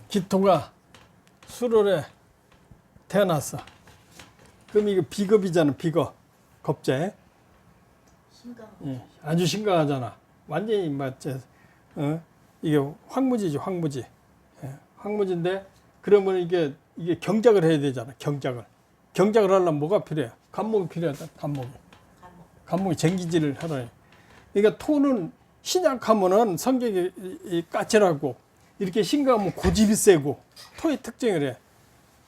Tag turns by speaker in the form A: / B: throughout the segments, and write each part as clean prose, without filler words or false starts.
A: 기토가 수월에 태어났어. 그럼 이거 비겁이잖아, 비겁. 겁제. 아주 심각하잖아. 완전히 맞지. 이게 황무지지, 황무지. 황무지인데 그러면 이게 경작을 해야 되잖아, 경작을. 경작을 하려면 뭐가 필요해? 간목이 필요하다, 간목이. 간목이 쟁기질을 하라. 그러니까 토는 신약하면은 성격이 까칠하고 이렇게 심각하면 고집이 세고 토의 특징을 해.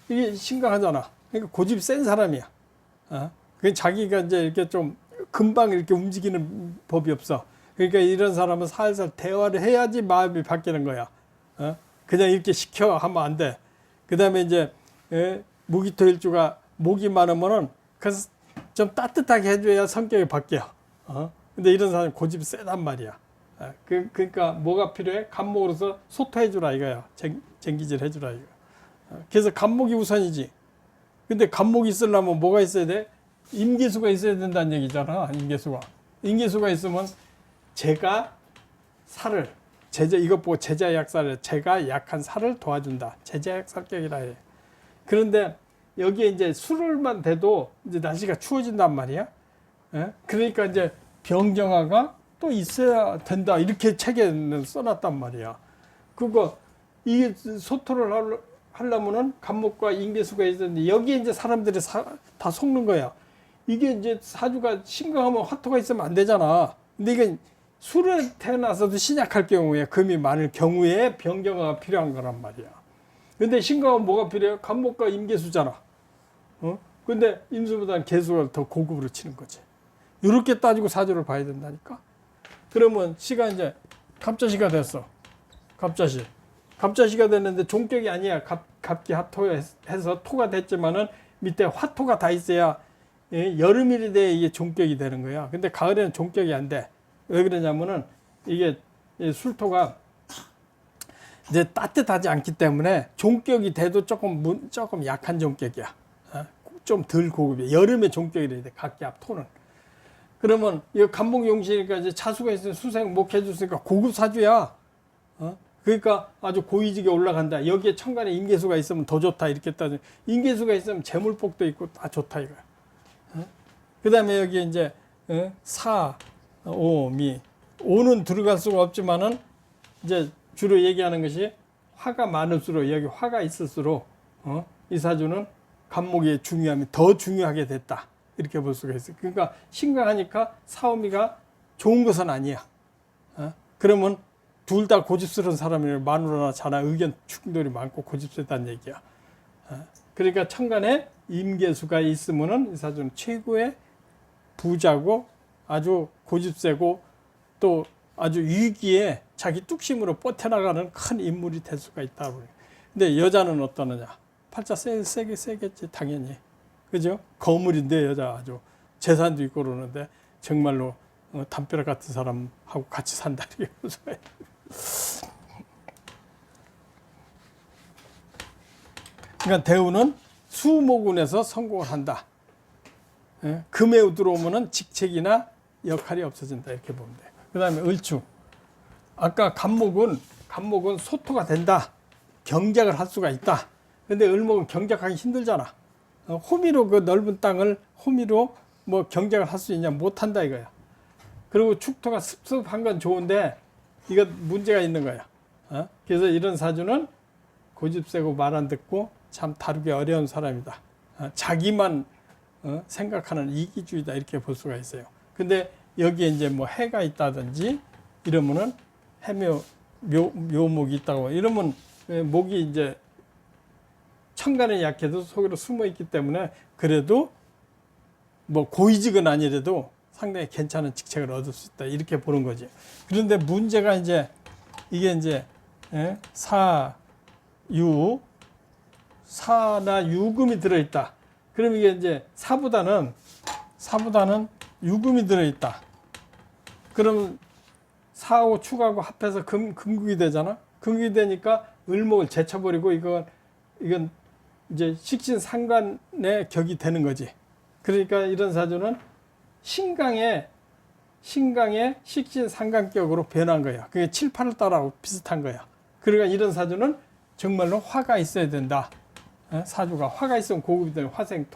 A: 이게 심각하잖아. 그러니까 고집이 센 사람이야. 그 자기가 이제 이렇게 좀 금방 이렇게 움직이는 법이 없어. 그러니까 이런 사람은 살살 대화를 해야지 마음이 바뀌는 거야. 그냥 이렇게 시켜 하면 안 돼. 그 다음에 이제 무기토일주가 목이 많으면은 그래서 좀 따뜻하게 해줘야 성격이 바뀌어. 근데 이런 사람이 고집이 세단 말이야. 그러니까 뭐가 필요해? 간목으로서 소토해주라 이거야. 쟁기질 해주라 이거. 그래서 간목이 우선이지. 근데 간목이 있으려면 뭐가 있어야 돼? 임계수가 있어야 된다는 얘기잖아. 임계수가 있으면 제가 살을 이것 보고 제자약살을 제가 약한 살을 도와준다. 제자약살격이라 해. 그런데 여기에 이제 술을만 돼도 이제 날씨가 추워진단 말이야. 그러니까 이제 병정화가 또 있어야 된다. 이렇게 책에는 써놨단 말이야. 그거 이게 소토를 하려면은 간목과 임계수가 있었는데 여기에 이제 사람들이 다 속는 거야. 이게 이제 사주가 심각하면 화토가 있으면 안 되잖아. 근데 이게 술에 태어나서도 신약할 경우에 금이 많을 경우에 병경화가 필요한 거란 말이야. 근데 심각하면 뭐가 필요해? 간목과 임계수잖아. 근데 임수보다는 계수가 더 고급으로 치는 거지. 이렇게 따지고 사주를 봐야 된다니까. 그러면 시가 이제 갑자시가 됐어. 갑자시가 됐는데 종격이 아니야. 갑기 합토해서 토가 됐지만은 밑에 화토가 다 있어야 여름일이 돼야 이게 종격이 되는 거야. 근데 가을에는 종격이 안 돼. 왜 그러냐면은 이게 술토가 이제 따뜻하지 않기 때문에 종격이 돼도 조금 약한 종격이야. 좀 덜 고급이야. 여름에 종격이 돼야 돼. 각기 합토는. 그러면 이 간목용신이니까 이제 차수가 있으면 수생 목 해줬으니까 고급 사주야. 그러니까 아주 고위직에 올라간다. 여기에 천간에 임계수가 있으면 더 좋다. 이렇게 따져. 임계수가 있으면 재물복도 있고 다 좋다 이거야. 그 다음에 여기 이제 사, 오, 미. 오는 들어갈 수가 없지만은 이제 주로 얘기하는 것이 화가 많을수록 여기 화가 있을수록 이 사주는 간목의 중요함이 더 중요하게 됐다. 이렇게 볼 수가 있어요. 그러니까 심각하니까 사오미가 좋은 것은 아니야. 그러면 둘 다 고집스러운 사람이면 마누라나 자나 의견 충돌이 많고 고집세다는 얘기야. 그러니까 천간에 임계수가 있으면은 이 사주는 최고의 부자고 아주 고집세고 또 아주 위기에 자기 뚝심으로 버텨나가는 큰 인물이 될 수가 있다고. 근데 여자는 어떠느냐? 팔자 세겠지 당연히. 그죠? 거물인데 여자 아주 재산도 있고 그러는데 정말로 담벼락 같은 사람하고 같이 산다 이렇게 볼 수가 있어요. 그러니까 대우는 수목운에서 성공을 한다. 금에 들어오면은 직책이나 역할이 없어진다 이렇게 보면 돼. 그 다음에 을축. 아까 간목은 소토가 된다. 경작을 할 수가 있다. 근데 을목은 경작하기 힘들잖아. 호미로 그 넓은 땅을 호미로 뭐 경작을 할 수 있냐? 못한다 이거야. 그리고 축토가 습습한 건 좋은데 이거 문제가 있는 거야. 그래서 이런 사주는 고집세고 말 안 듣고 참 다루기 어려운 사람이다. 자기만 생각하는 이기주의다 이렇게 볼 수가 있어요. 근데 여기에 이제 뭐 해가 있다든지 이러면은 묘목이 있다고 이러면 목이 이제 천간에 약해도 속으로 숨어 있기 때문에 그래도 뭐 고위직은 아니래도 상당히 괜찮은 직책을 얻을 수 있다 이렇게 보는 거지. 그런데 문제가 이제 이게 이제 사나 유금이 들어있다. 그럼 이게 이제 사보다는 유금이 들어있다. 그러면 사하고 축하고 합해서 금국이 되잖아. 금국이 되니까 을목을 제쳐버리고 이건 이제 식신상관의 격이 되는 거지. 그러니까 이런 사주는 신강의 식신상관격으로 변한 거야. 그게 7, 8을 따라하고 비슷한 거야. 그러니까 이런 사주는 정말로 화가 있어야 된다. 사주가 화가 있으면 고급이 되는 화생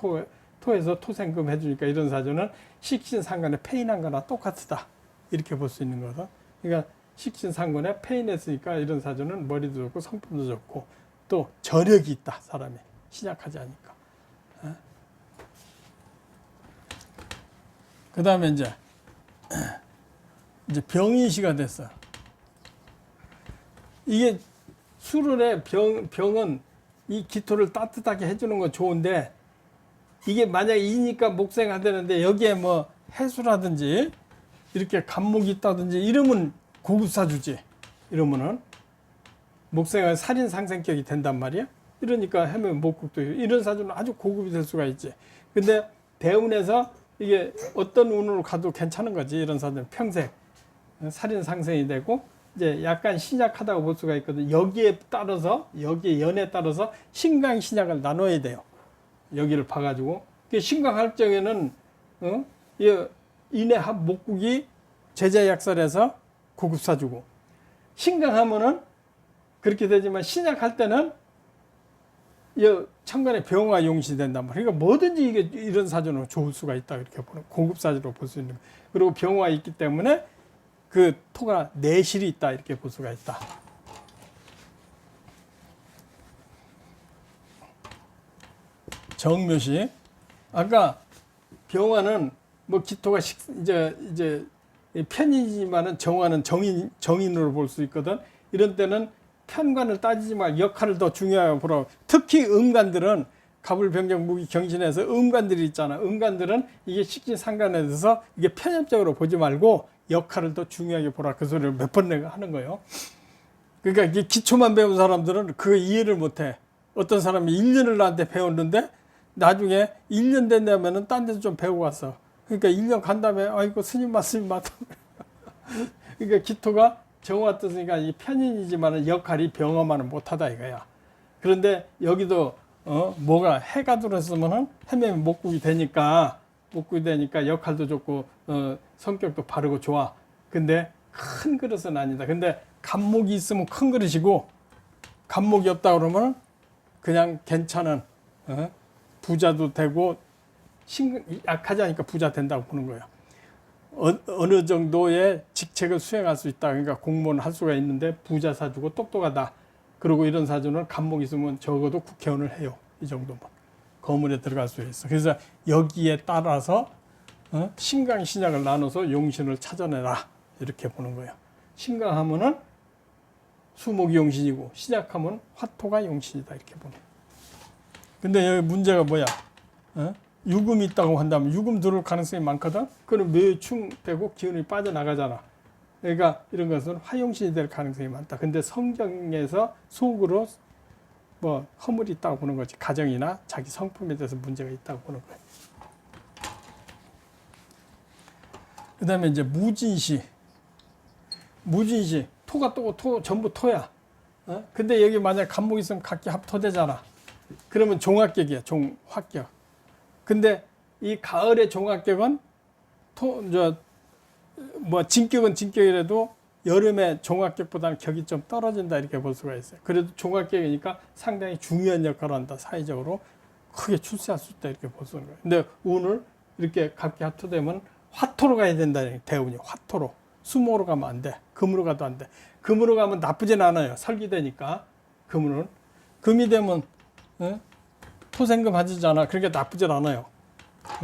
A: 토에서 토생금 해주니까 이런 사주는 식신상관의 패인한 거나 똑같다. 이렇게 볼 수 있는 거다. 그러니까 식신상관에 패인했으니까 이런 사주는 머리도 좋고 성품도 좋고 또 저력이 있다. 사람이 신약하지 않으니까. 그 다음에 이제 병인시가 됐어. 이게 수술의 병은 이 기토를 따뜻하게 해주는 건 좋은데 이게 만약 이니까 목생가 되는데 여기에 뭐 해수라든지 이렇게 간목이 있다든지 이러면 고급사주지. 이러면은 목생가 살인상생격이 된단 말이야. 이러니까 해면 목국도 이런 사주는 아주 고급이 될 수가 있지. 근데 대운에서 이게 어떤 운으로 가도 괜찮은 거지. 이런 사주는 평생 살인상생이 되고 이제 약간 신약하다고 볼 수가 있거든. 여기에 따라서 여기에 연에 따라서 신강 신약을 나눠야 돼요. 여기를 봐가지고 신강할 적에는 인해 목국이 제자약설에서 고급사주고 신강하면은 그렇게 되지만 신약할 때는 천간에 병화 용신이 된단 말이야. 그러니까 뭐든지 이게 이런 사주는 좋을 수가 있다 이렇게 보는 고급사주로 볼 수 있는 거예요. 그리고 병화 있기 때문에 그 토가 내실이 있다 이렇게 볼 수가 있다. 정묘시 아까 병화는 뭐 기토가 이제 편이지만은 정화는 정인으로 볼 수 있거든. 이런 때는 편관을 따지지 말 역할을 더 중요하게 보라고. 특히 음간들은 갑을병정 무기 경신에서 음간들이 있잖아. 음간들은 이게 식신상관에 대해서 이게 편협적으로 보지 말고 역할을 더 중요하게 보라. 그 소리를 몇 번 내가 하는 거예요. 그러니까 이게 기초만 배운 사람들은 그 이해를 못해. 어떤 사람이 1년을 나한테 배웠는데 나중에 1년 된다면은 딴 데서 좀 배우고 왔어. 그러니까 1년 간 다음에 아이고 스님 말씀이 맞다. 그러니까 기토가 정화 뜻이니까 이 편인이지만 역할이 병화만은 못하다 이거야. 그런데 여기도 뭐가 해가 들어있으면은 해면 목국이 되니까 역할도 좋고 성격도 바르고 좋아. 근데 큰 그릇은 아니다. 근데 간목이 있으면 큰 그릇이고 간목이 없다 그러면 그냥 괜찮은 부자도 되고 약하지 않으니까 부자 된다고 보는 거예요. 어느 정도의 직책을 수행할 수 있다. 그러니까 공무원 할 수가 있는데 부자 사주고 똑똑하다. 그리고 이런 사주는 간목이 있으면 적어도 국회의원을 해요. 이 정도만. 거물에 들어갈 수 있어. 그래서 여기에 따라서 신강 신약을 나눠서 용신을 찾아내라. 이렇게 보는 거예요. 신강하면은 수목이 용신이고 신약하면 화토가 용신이다. 이렇게 보는 거예요. 근데 여기 문제가 뭐야? 유금이 있다고 한다면 유금 들어올 가능성이 많거든. 그럼 매충되고 기운이 빠져나가잖아. 그러니까 이런 것은 화용신이 될 가능성이 많다. 근데 성경에서 속으로 뭐 허물이 있다고 보는 거지. 가정이나 자기 성품에 대해서 문제가 있다고 보는 거예요. 그 다음에 이제 무진시. 토가 또 전부 토야. 근데 여기 만약 간목 있으면 각기 합토되잖아. 그러면 종합격이야. 종합격. 근데 이 가을의 종합격은 진격은 진격이라도 여름의 종합격보다는 격이 좀 떨어진다 이렇게 볼 수가 있어요. 그래도 종합격이니까 상당히 중요한 역할을 한다. 사회적으로 크게 출세할 수 있다 이렇게 볼 수 있는 거예요. 근데 운을 이렇게 갑기 합토되면 화토로 가야 된다는 대운이. 화토로. 수목으로 가면 안 돼. 금으로 가도 안 돼. 금으로 가면 나쁘진 않아요. 설기되니까 금은. 금이 되면 토생금 하지잖아. 그러니까 나쁘진 않아요.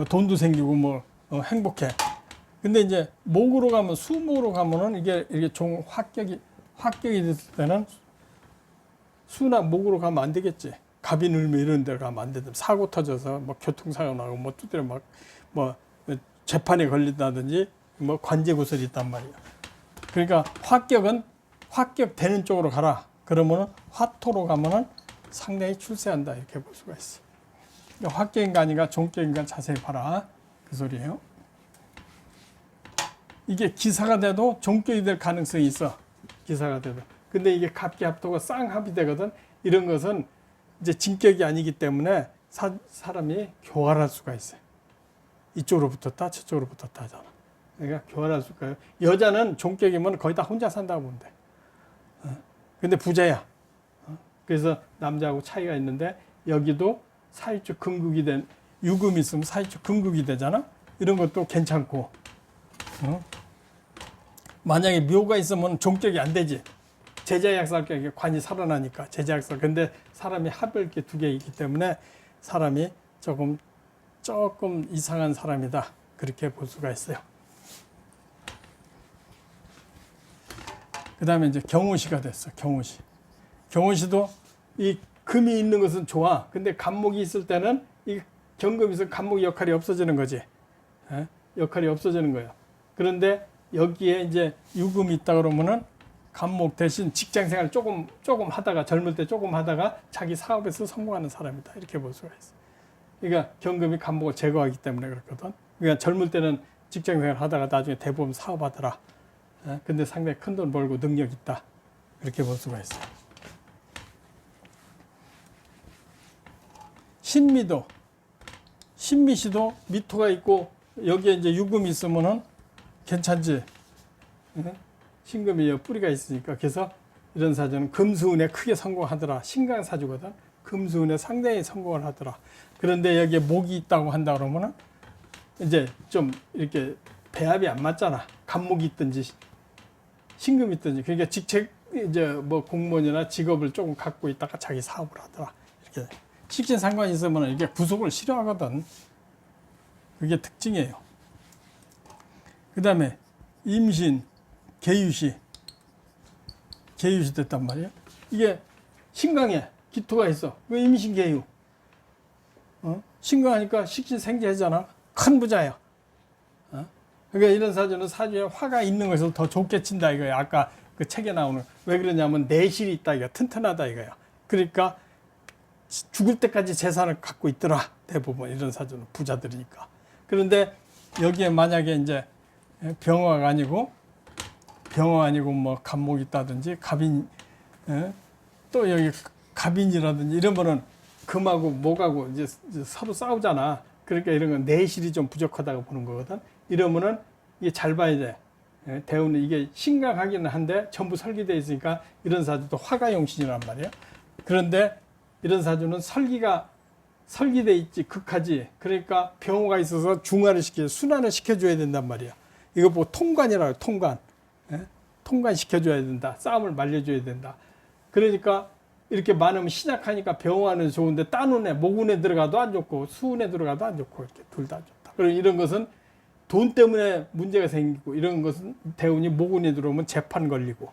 A: 돈도 생기고 행복해. 근데 이제 목으로 가면 수목으로 가면은 이게 합격이 됐을 때는 수나 목으로 가면 안 되겠지. 갑이 늘면 이런 데 가면 안 되든 사고 터져서 교통사고 나고 두드려 재판에 걸린다든지 관제구설이 있단 말이야. 그러니까 합격되는 쪽으로 가라. 그러면은 화토로 가면은 상당히 출세한다 이렇게 볼 수가 있어. 그러니까 합격인가 아닌가 종격인가 자세히 봐라 그 소리예요. 이게 기사가 돼도 종격이 될 가능성이 있어. 기사가 돼도. 근데 이게 갑기 합토가 쌍합이 되거든. 이런 것은 이제 진격이 아니기 때문에 사람이 교활할 수가 있어요. 이쪽으로 붙었다 저쪽으로 붙었다 하잖아. 그러니까 교활할 수가 있어요. 여자는 종격이면 거의 다 혼자 산다고 보면 돼. 근데 부자야. 그래서 남자하고 차이가 있는데 여기도 사유축 금극이 된 유금이 있으면 사유축 금극이 되잖아. 이런 것도 괜찮고. 만약에 묘가 있으면 종격이 안 되지. 제자약살격에 관이 살아나니까 제자약살. 근데 사람이 합을 게 두 개 있기 때문에 사람이 조금 이상한 사람이다. 그렇게 볼 수가 있어요. 그 다음에 이제 경호시가 됐어. 경호시. 경호시도 이 금이 있는 것은 좋아. 근데 간목이 있을 때는 이 경금이 있으면 간목의 역할이 없어지는 거지. 역할이 없어지는 거예요. 그런데 여기에 이제 유금이 있다 그러면은 간목 대신 직장 생활 조금 하다가 젊을 때 조금 하다가 자기 사업에서 성공하는 사람이다. 이렇게 볼 수가 있어. 그러니까 경금이 간목을 제거하기 때문에 그렇거든. 그러니까 젊을 때는 직장 생활 하다가 나중에 대부분 사업하더라. 근데 상당히 큰 돈 벌고 능력 있다. 그렇게 볼 수가 있어요. 신미시도 미토가 있고 여기에 이제 유금이 있으면은 괜찮지. 신금이 뿌리가 있으니까. 그래서 이런 사주는 금수운에 크게 성공하더라. 신강사주거든. 금수운에 상당히 성공을 하더라. 그런데 여기에 목이 있다고 한다 그러면은 이제 좀 이렇게 배합이 안 맞잖아. 간목이 있든지 신금이 있든지. 그러니까 직책 이제 뭐 공무원이나 직업을 조금 갖고 있다가 자기 사업을 하더라. 이렇게 식신상관이 있으면 이게 구속을 싫어하거든. 그게 특징이에요. 그 다음에 임신, 계유시 됐단 말이에요. 이게 신강에 기토가 있어. 왜 임신 계유? 신강하니까 식신생재잖아. 큰 부자야. 그러니까 이런 사주는 사주에 화가 있는 것을 더 좋게 친다 이거야. 아까 그 책에 나오는. 왜 그러냐면 내실이 있다 이거야. 튼튼하다 이거야. 그러니까 죽을 때까지 재산을 갖고 있더라. 대부분 이런 사주는 부자들이니까. 그런데 여기에 만약에 이제 병화가 아니고 뭐 간목이 있다든지 갑인, 또 여기 갑인이라든지 이러면은 금하고 목하고 이제 서로 싸우잖아. 그러니까 이런 건 내실이 좀 부족하다고 보는 거거든. 이러면은 이게 잘 봐야 돼. 대운은 이게 심각하기는 한데 전부 설계되어 있으니까 이런 사주도 화가용신이란 말이에요. 그런데 이런 사주는 설계되어 있지, 극하지. 그러니까 병호가 있어서 중화를 순환을 시켜줘야 된단 말이야. 이거 뭐 통관이라고 해요, 통관. 통관 시켜줘야 된다. 싸움을 말려줘야 된다. 그러니까 이렇게 많으면 신약하니까 병화는 좋은데 딴운에, 목운에 들어가도 안 좋고 수운에 들어가도 안 좋고 이렇게 둘 다 안 좋다. 그리고 이런 것은 돈 때문에 문제가 생기고 이런 것은 대운이 목운에 들어오면 재판 걸리고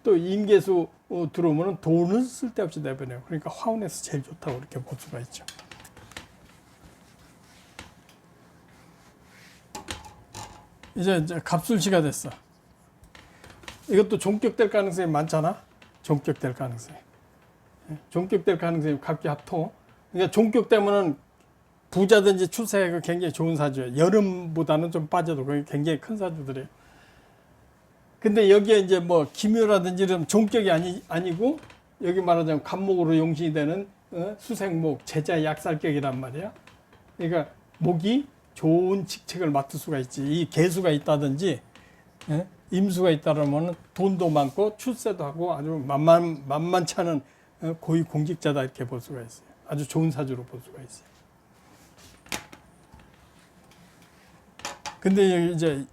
A: 또 임계수 들어오면 돈은 쓸데없이 내버려요. 그러니까 화운에서 제일 좋다고 이렇게 볼 수가 있죠. 이제 갑술시가 됐어. 이것도 종격될 가능성이 많잖아. 종격될 가능성이. 종격될 가능성이 갑기합토. 그러니까 종격되면은 부자든지 출세가 굉장히 좋은 사주예요. 여름보다는 좀 빠져도 그게 굉장히 큰 사주들이에요. 근데 여기에 이제 뭐 기묘라든지 이런 종격이 아니고 여기 말하자면 간목으로 용신이 되는 수생목, 제자 약살격이란 말이야. 그러니까 목이 좋은 직책을 맡을 수가 있지. 이 개수가 있다든지 임수가 있다면 돈도 많고 출세도 하고 아주 만만치 않은 고위 공직자다 이렇게 볼 수가 있어요. 아주 좋은 사주로 볼 수가 있어요. 근데 이제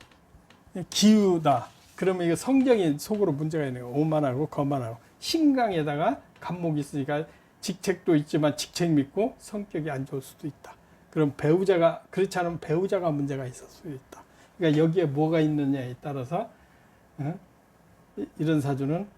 A: 기우다. 그러면 이거 성정이 속으로 문제가 있는 거예요. 오만하고 거만하고. 신강에다가 간목이 있으니까 직책도 있지만 직책 믿고 성격이 안 좋을 수도 있다. 그럼 배우자가, 그렇지 않으면 배우자가 문제가 있을 수도 있다. 그러니까 여기에 뭐가 있느냐에 따라서 이런 사주는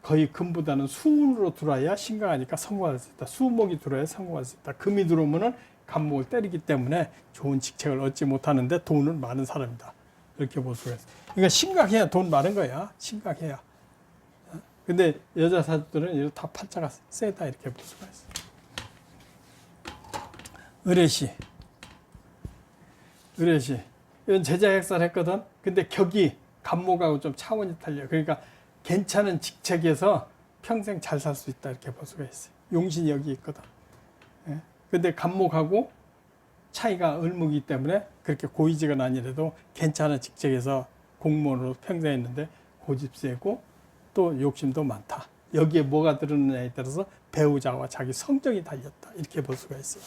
A: 거의 금보다는 수운으로 들어와야 신강하니까 성공할 수 있다. 수목이 들어와야 성공할 수 있다. 금이 들어오면은 간목을 때리기 때문에 좋은 직책을 얻지 못하는데 돈은 많은 사람이다. 이렇게 볼 수가 있어요. 그러니까 심각해야 돈 많은 거야. 심각해야. 근데 여자 사주들은 이거 다 팔자가 세다 이렇게 볼 수가 있어요. 의뢰시. 이건 제자역살 했거든. 근데 격이 간목하고 좀 차원이 달려. 그러니까 괜찮은 직책에서 평생 잘 살 수 있다 이렇게 볼 수가 있어요. 용신이 여기 있거든. 근데 간목하고 차이가 을목이기 때문에 그렇게 고위직은 아니라도 괜찮은 직책에서 공무원으로 평생 했는데 고집 세고 또 욕심도 많다. 여기에 뭐가 들었느냐에 따라서 배우자와 자기 성정이 달렸다. 이렇게 볼 수가 있어요.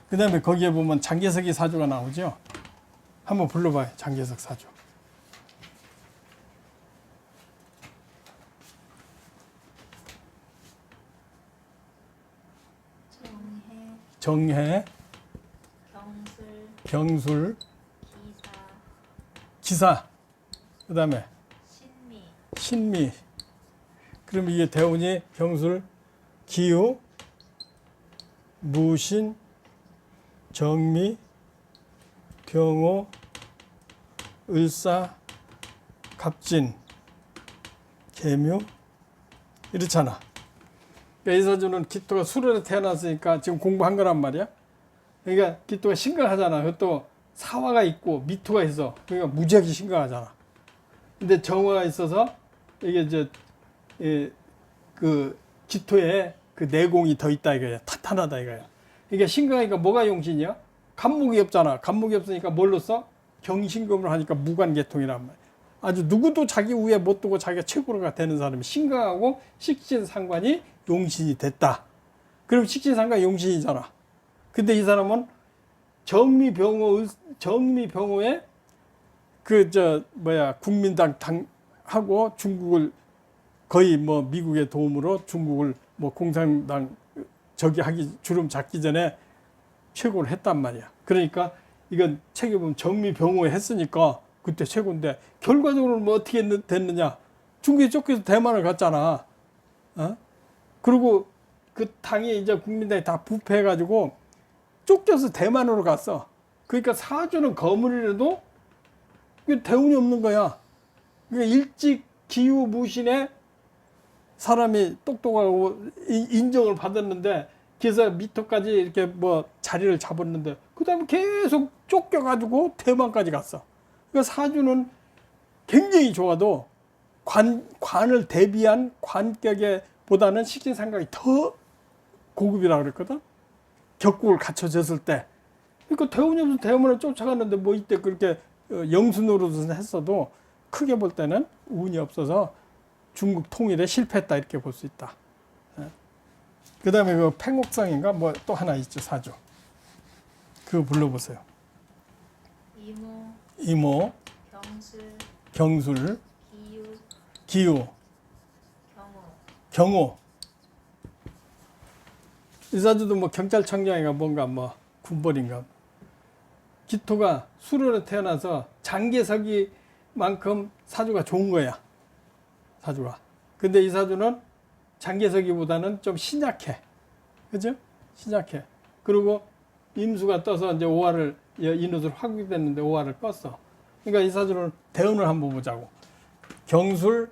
A: 그 다음에 거기에 보면 장개석이 사주가 나오죠. 한번 불러봐요. 장개석 사주. 정해, 경술, 기사, 그 다음에 신미. 그럼 이게 대운이 경술, 기우, 무신, 정미, 병호, 을사, 갑진, 계묘 이렇잖아. 그러니까 이 사주는 기토가 수련에 태어났으니까 지금 공부한 거란 말이야. 그러니까 기토가 심각하잖아. 그것도 사화가 있고 미토가 있어. 그러니까 무지하게 심각하잖아. 근데 정화가 있어서 이게 이제 그 기토에 그 내공이 더 있다 이거야. 탄탄하다 이거야. 그러니까 심각하니까 뭐가 용신이야? 간목이 없잖아. 간목이 없으니까 뭘로 써? 경신금으로 하니까 무관계통이란 말이야. 아주 누구도 자기 위에 못 두고 자기가 최고가 되는 사람이 신강하고 식신상관이 용신이 됐다. 그럼 식신상관 용신이잖아. 근데 이 사람은 정미병호에 국민당 하고 중국을 거의 뭐 미국의 도움으로 중국을 뭐 공산당 주름 잡기 전에 최고를 했단 말이야. 그러니까 이건 책에 보면 정미병호에 했으니까 그때 최고인데 결과적으로 뭐 어떻게 됐느냐? 중국에 쫓겨서 대만을 갔잖아. 그리고 그 당이 이제 국민당이 다 부패해가지고 쫓겨서 대만으로 갔어. 그러니까 사주는 거물이라도 대운이 없는 거야. 그러니까 일찍 기후 무신에 사람이 똑똑하고 인정을 받았는데 그래서 미터까지 이렇게 뭐 자리를 잡았는데 그 다음에 계속 쫓겨가지고 대만까지 갔어. 그러니까 사주는 굉장히 좋아도 관을 대비한 관격에 보다는 식신상각이 더 고급이라고 그랬거든. 격국을 갖춰졌을 때. 그러니까 대운이 없어서 대만을 쫓아갔는데 뭐 이때 그렇게 영순으로서 했어도 크게 볼 때는 운이 없어서 중국 통일에 실패했다 이렇게 볼 수 있다. 그 다음에 그 팽옥상인가 뭐 또 하나 있죠 사주. 그거 불러보세요. 이모, 경술, 기우, 경호. 이 사주도 뭐 경찰청장인가 뭔가 뭐 군벌인가. 기토가 수로로 태어나서 장개석이만큼 사주가 좋은 거야. 사주가. 근데 이 사주는 장개석이보다는 좀 신약해. 그죠? 신약해. 그리고 임수가 떠서 이제 오화를, 인옷을 확이 됐는데 오화를 껐어. 그러니까 이 사주는 대운을 한번 보자고. 경술,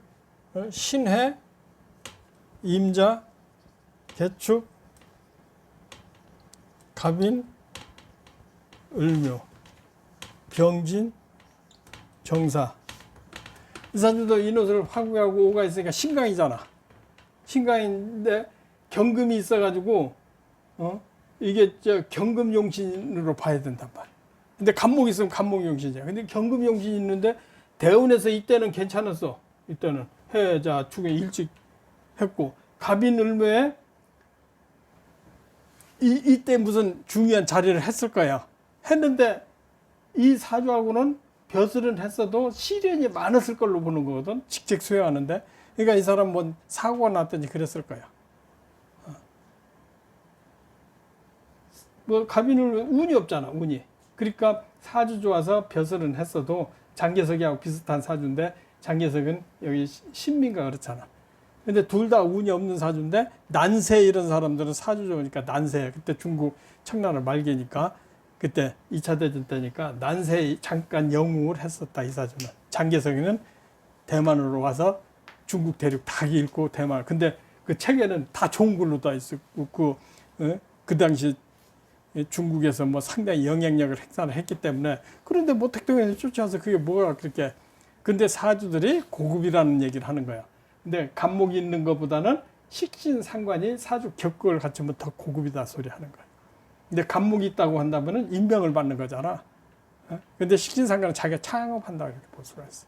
A: 신해, 임자, 개축, 갑인, 을묘, 병진, 정사. 이 사주도 인옷을 화구하고 오가 있으니까 신강이잖아. 신강인데 경금이 있어가지고 이게 경금용신으로 봐야 된단 말이야. 근데 간목이 있으면 간목용신이야. 근데 경금용신이 있는데 대운에서 이때는 괜찮았어. 이때는 해자 축에 일찍 했고 갑인 을묘에 이때 무슨 중요한 자리를 했을 거야. 했는데 이 사주하고는 벼슬은 했어도 시련이 많았을 걸로 보는 거거든. 직책 수행하는데. 그러니까 이 사람 뭐 사고가 났든지 그랬을 거야. 뭐 갑인을 운이 없잖아. 운이. 그러니까 사주 좋아서 벼슬은 했어도 장개석이하고 비슷한 사주인데 장개석은 여기 신민가 그렇잖아. 근데 둘 다 운이 없는 사주인데 난세 이런 사람들은 사주 좋으니까 난세. 그때 중국 청나라 말기니까 그때 2차 대전 때니까 난세 잠깐 영웅을 했었다. 이 사주는. 장개석이는 대만으로 와서 중국 대륙 다 잃고 대만. 근데 그 책에는 다 좋은 걸로 다 있었고 그 당시 중국에서 뭐 상당히 영향력을 행사를 했기 때문에 그런데 뭐 택동에서 쫓아와서 그게 뭐가 그렇게. 근데 사주들이 고급이라는 얘기를 하는 거야. 근데 간목이 있는 것보다는 식신상관이 사주 격국을 갖추면 더 고급이다 소리 하는 거야. 근데 간목이 있다고 한다면은 인명을 받는 거잖아. 근데 식신상관은 자기가 창업한다 이렇게 볼 수가 있어.